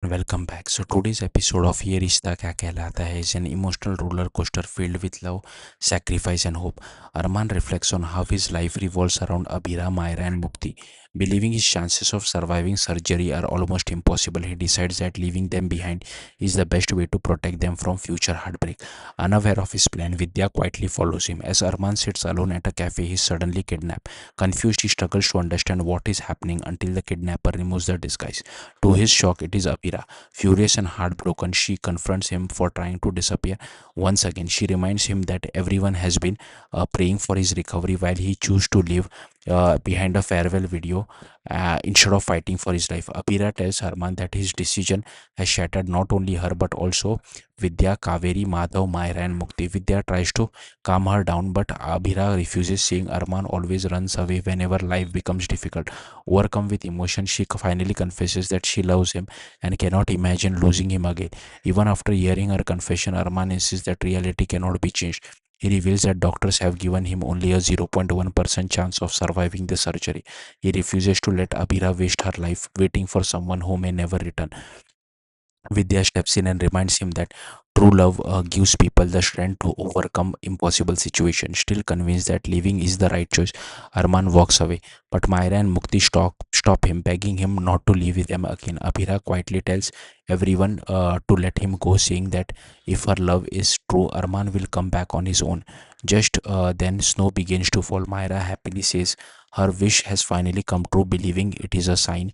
Welcome back. So today's episode of Ye Rishta Kya Kehlata Hai is an emotional roller coaster filled with love, sacrifice and hope. Arman reflects on how his life revolves around Abira, Myra and Mukti. Believing his chances of surviving surgery are almost impossible, he decides that leaving them behind is the best way to protect them from future heartbreak. Unaware of his plan, Vidya quietly follows him. As Arman sits alone at a cafe, he is suddenly kidnapped. Confused, he struggles to understand what is happening until the kidnapper removes the disguise. To his shock, it is Abira. Furious and heartbroken, she confronts him for trying to disappear. Once again, she reminds him that everyone has been praying for his recovery while he chose to live behind a farewell video instead of fighting for his life. Abira tells Harman that his decision has shattered not only her but also Vidya, Kaveri, Madhav, Myra, and Mukti. Vidya tries to calm her down, but Abira refuses, saying Arman always runs away whenever life becomes difficult. Overcome with emotion, she finally confesses that she loves him and cannot imagine losing him again. Even after hearing her confession, Arman insists that reality cannot be changed. He reveals that doctors have given him only a 0.1% chance of surviving the surgery. He refuses to let Abira waste her life waiting for someone who may never return. Vidya steps in and reminds him that true love gives people the strength to overcome impossible situations. Still convinced that leaving is the right choice, Arman walks away. But Myra and Mukti stop him, begging him not to leave with them again. Abhira quietly tells everyone to let him go, saying that if her love is true, Arman will come back on his own. Just then, snow begins to fall. Myra happily says her wish has finally come true, believing it is a sign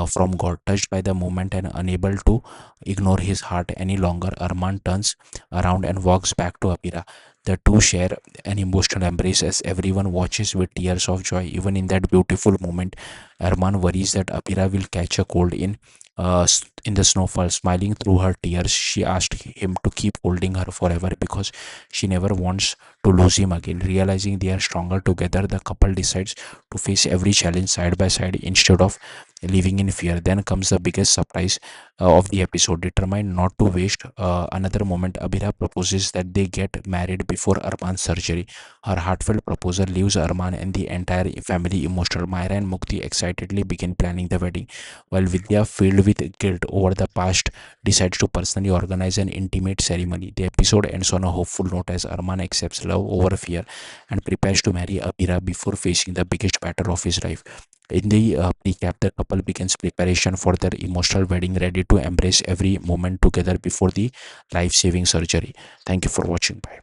from God. Touched by the moment and unable to ignore his heart any longer, Arman turns around and walks back to Apira. The two share an emotional embrace as everyone watches with tears of joy. Even in that beautiful moment, Arman worries that Apira will catch a cold in the snowfall. Smiling through her tears, she asked him to keep holding her forever because she never wants to lose him again. Realizing they are stronger together, the couple decides to face every challenge side by side instead of living in fear. Then comes the biggest surprise of the episode. Determined not to waste another moment, Abira proposes that they get married before Arman's surgery. Her heartfelt proposal leaves Arman and the entire family emotional. Myra and Mukti excitedly begin planning the wedding, while Vidya, filled with guilt over the past, decides to personally organize an intimate ceremony. The episode ends on a hopeful note as Arman accepts love over fear and prepares to marry Abira before facing the biggest battle of his life. In the recap, the couple begins preparation for their emotional wedding, ready to embrace every moment together before the life saving surgery. Thank you for watching. Bye.